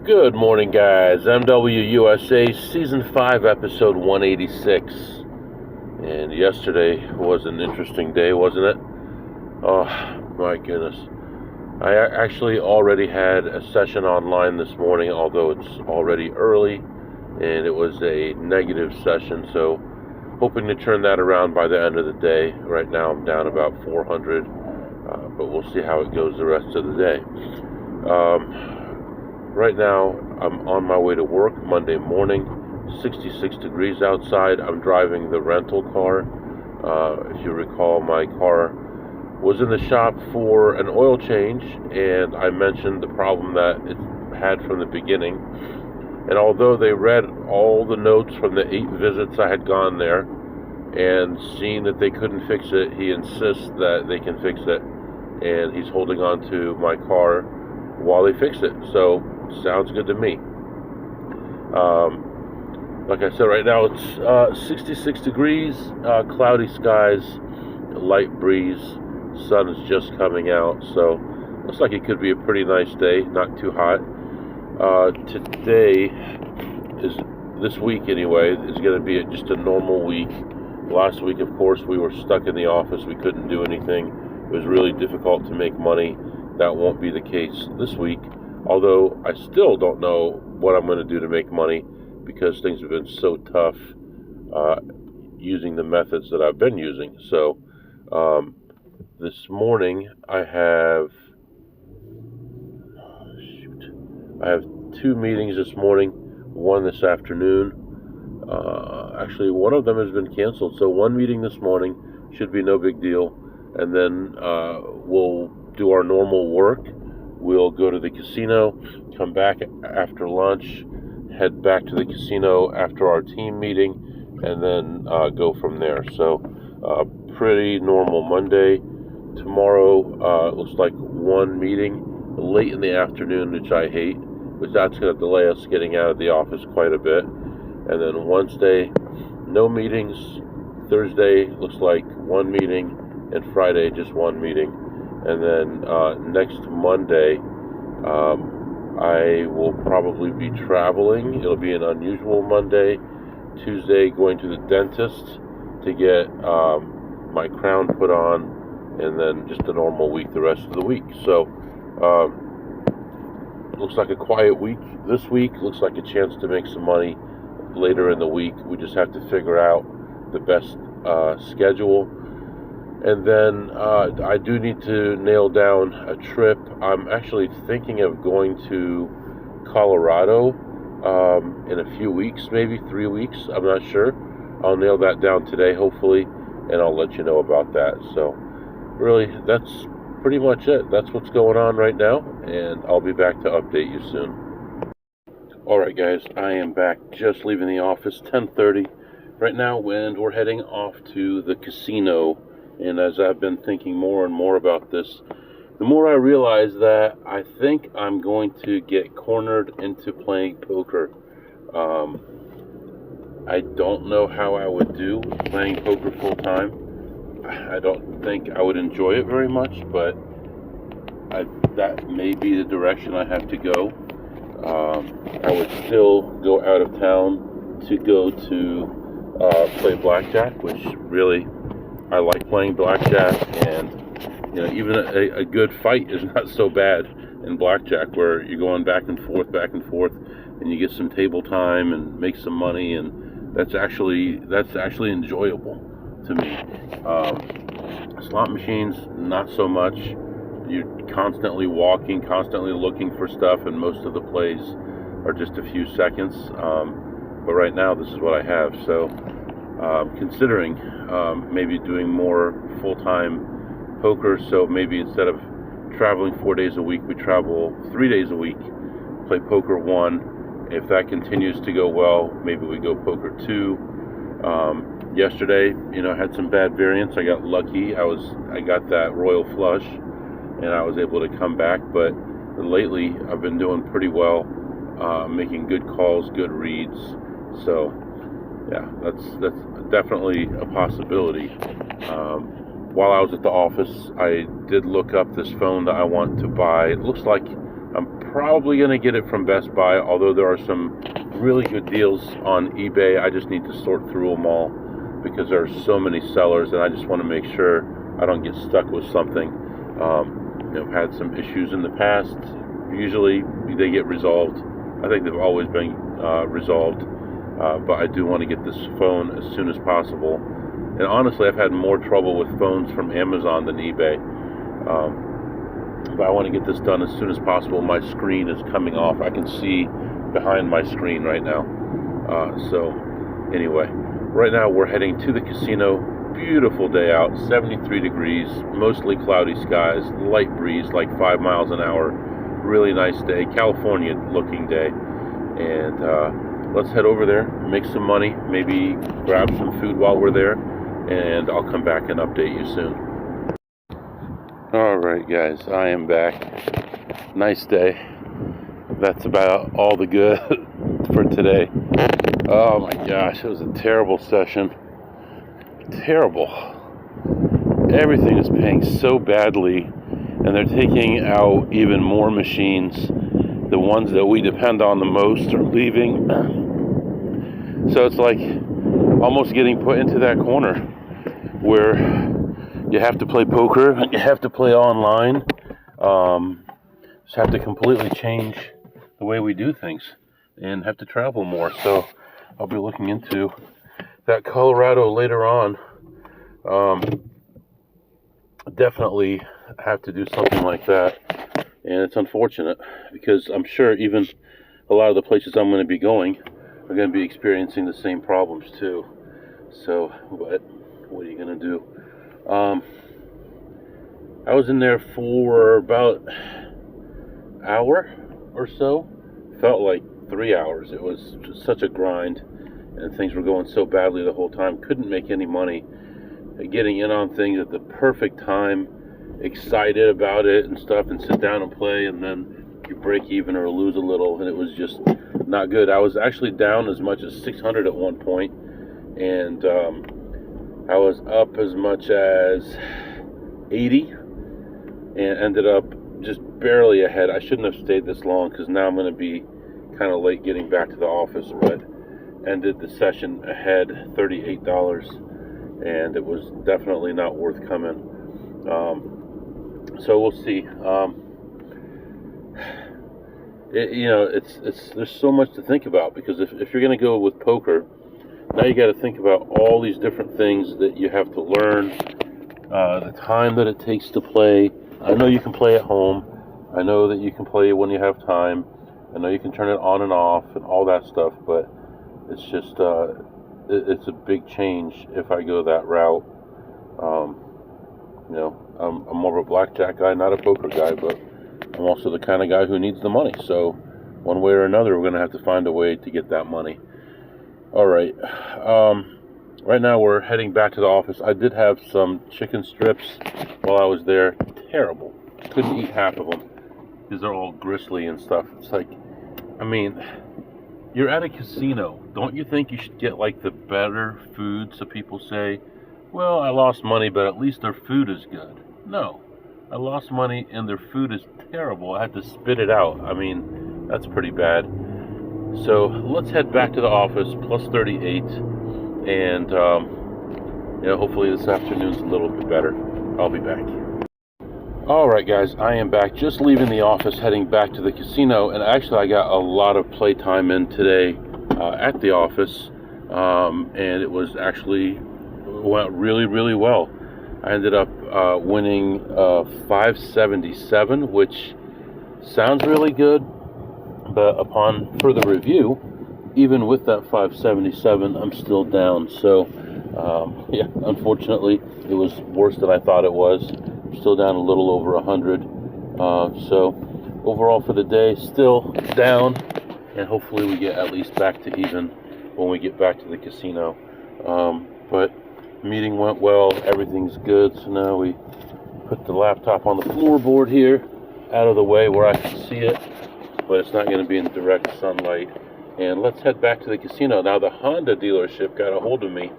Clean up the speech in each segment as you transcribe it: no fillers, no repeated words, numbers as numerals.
Good morning, guys. MWUSA Season 5, Episode 186. And yesterday was an interesting day, wasn't it? Oh, my goodness. I actually already had a session online this morning, although it's already early, and it was a negative session, so hoping to turn that around by the end of the day. Right now I'm down about 400, but we'll see how it goes the rest of the day. Right now, I'm on my way to work Monday morning, 66 degrees outside. I'm driving the rental car. If you recall, my car was in the shop for an oil change, and I mentioned the problem that it had from the beginning. And although they read all the notes from the 8 visits I had gone there, and seeing that they couldn't fix it, he insists that they can fix it, and he's holding on to my car while they fix it. So sounds good to me. Like I said, right now it's 66 degrees, cloudy skies, light breeze, sun is just coming out, so looks like it could be a pretty nice day, not too hot. Today is, this week anyway, is going to be just a normal week. Last week, of course, we were stuck in the office, we couldn't do anything, it was really difficult to make money. That won't be the case this week. Although I still don't know what I'm going to do to make money because things have been so tough using the methods that I've been using. So this morning I have 2 meetings this morning, one this afternoon. Actually, one of them has been canceled. So one meeting this morning should be no big deal. And then we'll do our normal work. We'll go to the casino, come back after lunch, head back to the casino after our team meeting, and then go from there. So, pretty normal Monday. Tomorrow looks like one meeting late in the afternoon, which I hate, which that's going to delay us getting out of the office quite a bit. And then Wednesday, no meetings. Thursday looks like one meeting, and Friday just one meeting. And then next Monday, I will probably be traveling. It'll be an unusual Monday. Tuesday, going to the dentist to get my crown put on, and then just a normal week the rest of the week. So, looks like a quiet week this week. Looks like a chance to make some money later in the week. We just have to figure out the best schedule. And then I do need to nail down a trip. I'm actually thinking of going to Colorado in a few weeks, maybe 3 weeks. I'm not sure. I'll nail that down today, hopefully, and I'll let you know about that. So really, that's pretty much it. That's what's going on right now, and I'll be back to update you soon. Alright guys, I am back, just leaving the office, 10:30 right now, and we're heading off to the casino. And as I've been thinking more and more about this, the more I realize that I think I'm going to get cornered into playing poker. I don't know how I would do playing poker full time. I don't think I would enjoy it very much, but that may be the direction I have to go. I would still go out of town to go to play blackjack, which really, I like playing blackjack, and even a good fight is not so bad in blackjack, where you're going back and forth, and you get some table time and make some money, and that's actually enjoyable to me. Slot machines, not so much. You're constantly walking, constantly looking for stuff, and most of the plays are just a few seconds. But right now, this is what I have, so. Considering maybe doing more full-time poker, so maybe instead of traveling 4 days a week, we travel 3 days a week, play poker 1. If that continues to go well, maybe we go poker 2. Yesterday, I had some bad variance. I got lucky. I got that royal flush, and I was able to come back. But lately, I've been doing pretty well, making good calls, good reads. So. Yeah, that's definitely a possibility. While I was at the office, I did look up this phone that I want to buy. It looks like I'm probably going to get it from Best Buy, although there are some really good deals on eBay. I just need to sort through them all because there are so many sellers, and I just want to make sure I don't get stuck with something. I've had some issues in the past. Usually they get resolved. I think they've always been resolved, but I do want to get this phone as soon as possible. And honestly, I've had more trouble with phones from Amazon than eBay. But I want to get this done as soon as possible. My screen is coming off. I can see behind my screen right now. So anyway, right now we're heading to the casino. Beautiful day out, 73 degrees, mostly cloudy skies, light breeze, like 5 miles an hour. Really nice day, California looking day. And let's head over there, make some money, maybe grab some food while we're there, and I'll come back and update you soon. Alright guys, I am back. Nice day. That's about all the good for today. Oh my gosh, it was a terrible session. Terrible. Everything is paying so badly, and they're taking out even more machines. The ones that we depend on the most are leaving. So it's like almost getting put into that corner where you have to play poker, you have to play online, just have to completely change the way we do things and have to travel more. So I'll be looking into that Colorado later on. Definitely have to do something like that, and it's unfortunate because I'm sure even a lot of the places I'm going to be going are going to be experiencing the same problems too. So, but what are you going to do? I was in there for about an hour or so. Felt like 3 hours. It was just such a grind, and things were going so badly the whole time. Couldn't make any money. Getting in on things at the perfect time, excited about it and stuff, and sit down and play, and then you break even or lose a little, and it was just not good. I was actually down as much as 600 at one point, and I was up as much as 80, and ended up just barely ahead. I shouldn't have stayed this long because now I'm going to be kind of late getting back to the office, but ended the session ahead, $38, and it was definitely not worth coming. So we'll see. There's so much to think about, because if you're going to go with poker, now you got to think about all these different things that you have to learn, the time that it takes to play. I know you can play at home. I know that you can play when you have time. I know you can turn it on and off and all that stuff, but it's just it's a big change if I go that route. I'm more of a blackjack guy, not a poker guy, but I'm also the kind of guy who needs the money. So one way or another, we're going to have to find a way to get that money. All right. Right now we're heading back to the office. I did have some chicken strips while I was there. Terrible. Couldn't eat half of them because they're all gristly and stuff. It's like, I mean, you're at a casino. Don't you think you should get like the better food? So people say, well, I lost money, but at least their food is good. No, I lost money and their food is terrible. I had to spit it out. I mean, that's pretty bad. So let's head back to the office, plus 38, and hopefully this afternoon's a little bit better. I'll be back. Alright guys, I am back, just leaving the office, heading back to the casino, and actually I got a lot of playtime in today at the office, and it was actually went really, really well. I ended up winning 577, which sounds really good, but upon further review, even with that 577, I'm still down. So unfortunately, it was worse than I thought it was. I'm still down a little over 100. So overall for the day, still down, and hopefully we get at least back to even when we get back to the casino. But meeting went well, everything's good. So now we put the laptop on the floorboard here, out of the way where I can see it, but it's not going to be in direct sunlight. And let's head back to the casino. Now the Honda dealership got a hold of me,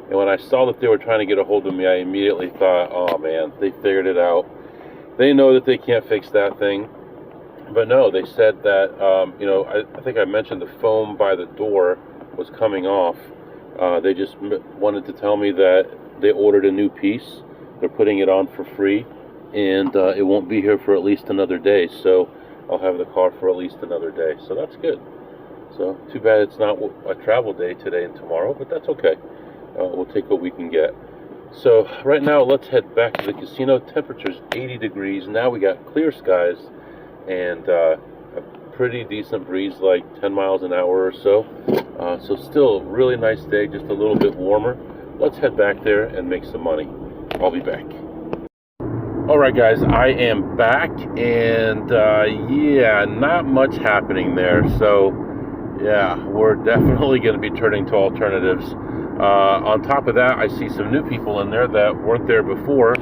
and when I saw that they were trying to get a hold of me, I immediately thought, oh man, they figured it out. They know that they can't fix that thing. But no, they said that, I think I mentioned the foam by the door was coming off. They just wanted to tell me that they ordered a new piece. They're putting it on for free, and it won't be here for at least another day. So I'll have the car for at least another day. So that's good. So too bad it's not a travel day today and tomorrow, but that's okay. We'll take what we can get. So right now, let's head back to the casino. Temperature's 80 degrees. Now we got clear skies and a pretty decent breeze, like 10 miles an hour or so. So still a really nice day, just a little bit warmer. Let's head back there and make some money. I'll be back. All right, guys, I am back, and yeah, not much happening there. So yeah, we're definitely going to be turning to alternatives. On top of that, I see some new people in there that weren't there before,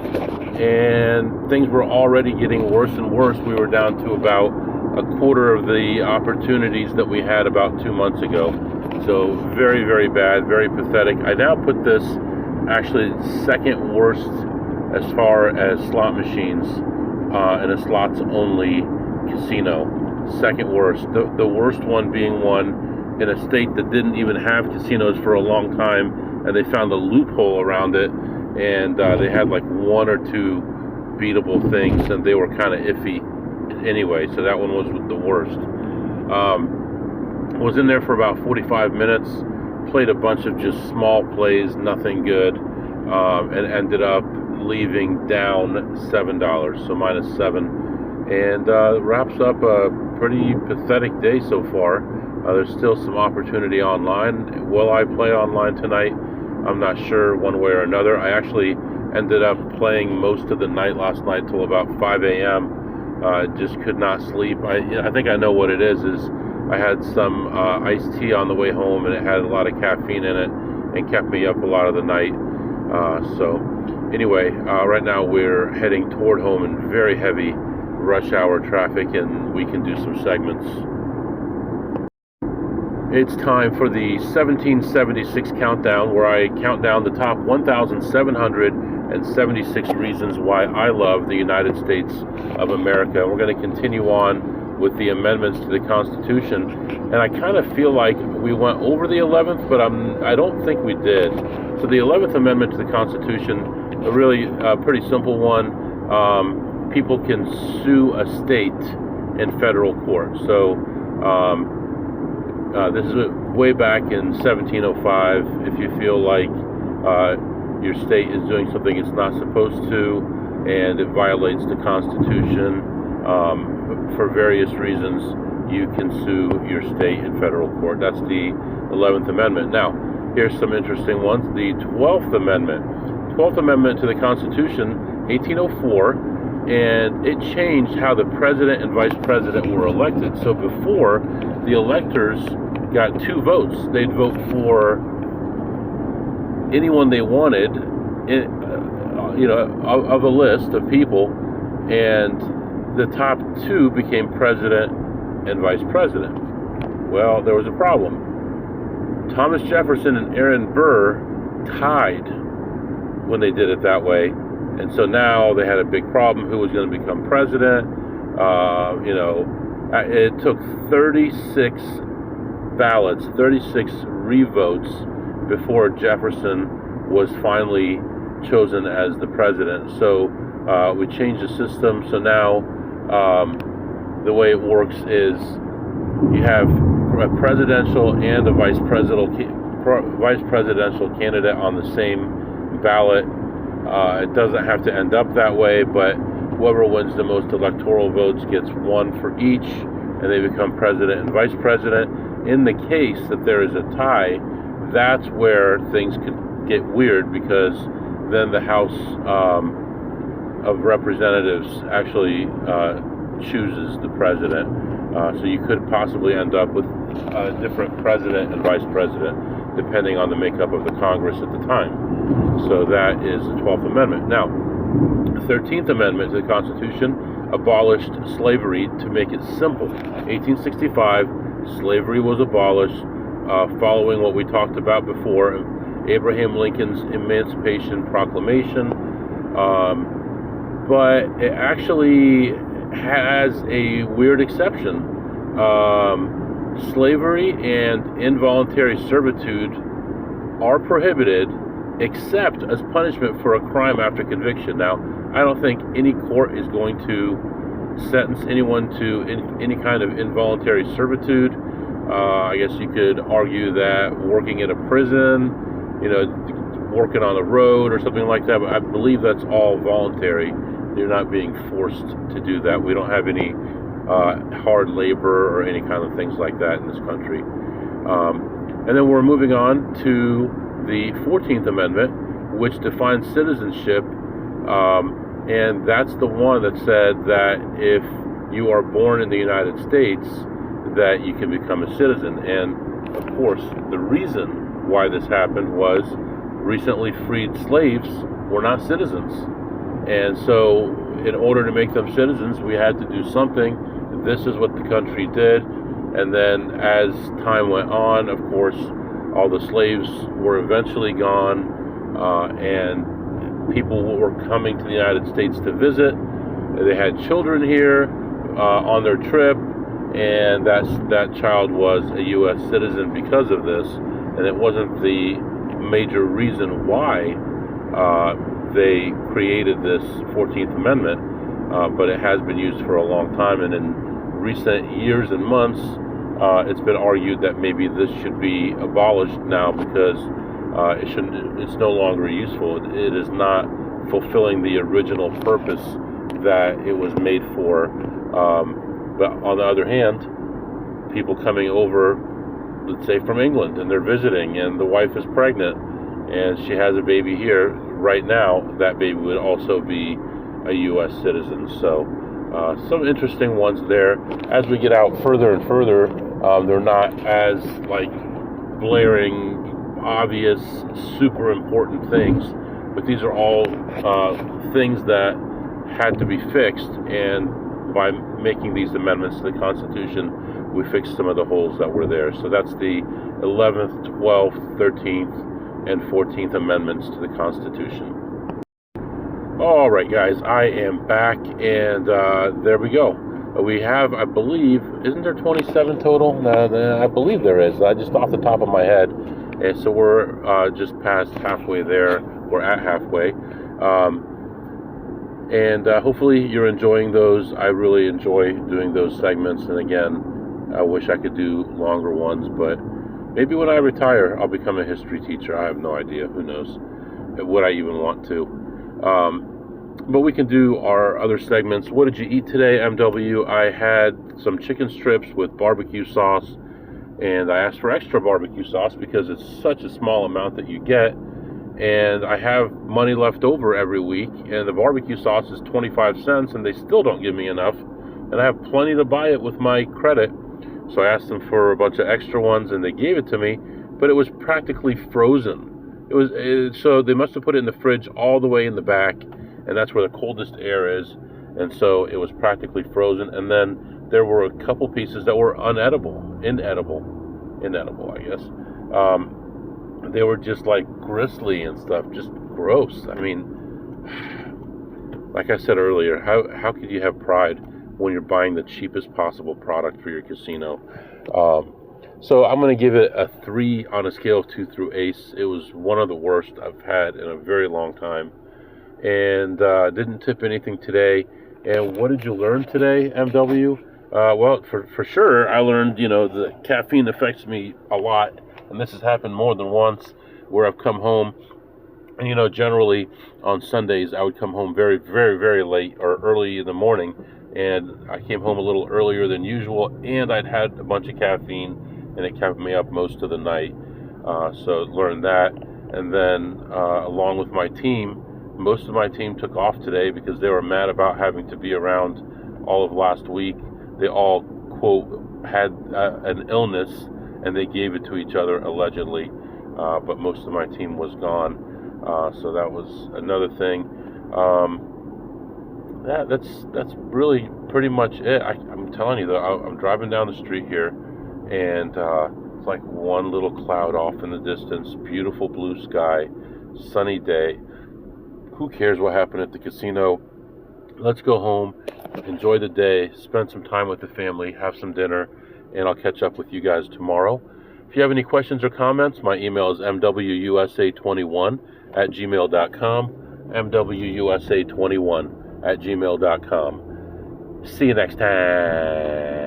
and things were already getting worse and worse. We were down to about a quarter of the opportunities that we had about 2 months ago. So very, very bad, very pathetic. I now put this actually second worst as far as slot machines in a slots only casino. Second worst. The worst one being one in a state that didn't even have casinos for a long time, and they found a loophole around it, and they had like one or two beatable things, and they were kind of iffy anyway. So that one was the worst. Was in there for about 45 minutes, played a bunch of just small plays, nothing good, and ended up leaving down $7, so -7, and wraps up a pretty pathetic day so far. There's still some opportunity online. Will I play online tonight? I'm not sure one way or another. I actually ended up playing most of the night last night till about 5 a.m. Just could not sleep. I think I know what it is I had some iced tea on the way home, and it had a lot of caffeine in it and kept me up a lot of the night. So anyway, right now we're heading toward home in very heavy rush hour traffic, and we can do some segments. It's time for the 1776 countdown, where I count down the top 1,776 reasons why I love the United States of America. We're going to continue on with the amendments to the Constitution, and I kind of feel like we went over the 11th, but I don't think we did. So the 11th Amendment to the Constitution, a really pretty simple one. People can sue a state in federal court. So this is way back in 1705. If you feel like your state is doing something it's not supposed to, and it violates the Constitution for various reasons, you can sue your state in federal court. That's the 11th Amendment. Now, here's some interesting ones. The 12th Amendment. 12th Amendment to the Constitution, 1804, and it changed how the president and vice president were elected. So before, the electors got 2 votes. They'd vote for anyone they wanted, of a list of people, and the top 2 became president and vice president. Well, there was a problem. Thomas Jefferson and Aaron Burr tied when they did it that way, and so now they had a big problem. Who was going to become president? It took 36 ballots, 36 revotes before Jefferson was finally chosen as the president. So we changed the system. So now the way it works is you have a presidential and a vice presidential candidate on the same ballot. It doesn't have to end up that way, but whoever wins the most electoral votes gets 1 for each, and they become president and vice president. In the case that there is a tie, that's where things could get weird, because then the House of Representatives actually chooses the president. So you could possibly end up with a different president and vice president, depending on the makeup of the Congress at the time. So that is the 12th Amendment. Now, the 13th Amendment to the Constitution abolished slavery to make it simple. 1865, slavery was abolished, following what we talked about before, Abraham Lincoln's Emancipation Proclamation. But it actually has a weird exception. Slavery and involuntary servitude are prohibited except as punishment for a crime after conviction. Now, I don't think any court is going to sentence anyone to any kind of involuntary servitude. I guess you could argue that working in a prison, working on the road or something like that, but I believe that's all voluntary. You're not being forced to do that. We don't have any hard labor or any kind of things like that in this country. And then we're moving on to the 14th Amendment, which defines citizenship, and that's the one that said that if you are born in the United States, that you can become a citizen. And of course, the reason why this happened was recently freed slaves were not citizens. And so in order to make them citizens, we had to do something. This is what the country did. And then as time went on, of course, all the slaves were eventually gone, and people were coming to the United States to visit. They had children here on their trip, and that child was a U.S. citizen because of this. And it wasn't the major reason why they created this 14th Amendment, but it has been used for a long time. And in recent years and months, it's been argued that maybe this should be abolished now because it's no longer useful. It is not fulfilling the original purpose that it was made for. But on the other hand, people coming over, let's say from England, and they're visiting, and the wife is pregnant, and she has a baby here right now, that baby would also be a U.S. citizen. So some interesting ones there. As we get out further and further, they're not as blaring, obvious, super important things, but these are all things that had to be fixed, and by making these amendments to the Constitution, we fixed some of the holes that were there. So that's the 11th, 12th, 13th, and 14th Amendments to the Constitution. All right, guys, I am back, and there we go. We have, I believe, isn't there 27 total? No, I believe there is. Just off the top of my head. And so we're just past halfway there. We're at halfway. And hopefully you're enjoying those. I really enjoy doing those segments. And again, I wish I could do longer ones, but maybe when I retire, I'll become a history teacher. I have no idea. Who knows? Would I even want to? But we can do our other segments. What did you eat today, MW? I had some chicken strips with barbecue sauce, and I asked for extra barbecue sauce because it's such a small amount that you get, and I have money left over every week, and the barbecue sauce is 25 cents, and they still don't give me enough, and I have plenty to buy it with my credit. So I asked them for a bunch of extra ones, and they gave it to me, but it was practically frozen. So they must have put it in the fridge all the way in the back, and that's where the coldest air is, and so it was practically frozen. And then there were a couple pieces that were inedible, I guess. They were just gristly and stuff, just gross. I mean, like I said earlier, how could you have pride when you're buying the cheapest possible product for your casino? So I'm going to give it a 3 on a scale of 2 through ace. It was one of the worst I've had in a very long time. And didn't tip anything today. And what did you learn today, MW? Well, for sure, I learned, the caffeine affects me a lot. And this has happened more than once where I've come home. And, generally on Sundays, I would come home very, very, very late or early in the morning. And I came home a little earlier than usual. And I'd had a bunch of caffeine, and it kept me up most of the night. So learned that. And then along with my team, most of my team took off today because they were mad about having to be around all of last week. They all, quote, had an illness, and they gave it to each other, allegedly. But most of my team was gone. So that was another thing. That's really pretty much it. I'm telling you, though, I'm driving down the street here, and it's like one little cloud off in the distance, beautiful blue sky, sunny day. Who cares what happened at the casino? let's go home, enjoy the day, spend some time with the family, have some dinner, and I'll catch up with you guys tomorrow. If you have any questions or comments, my email is mwusa21@gmail.com, mwusa21@gmail.com. See you next time.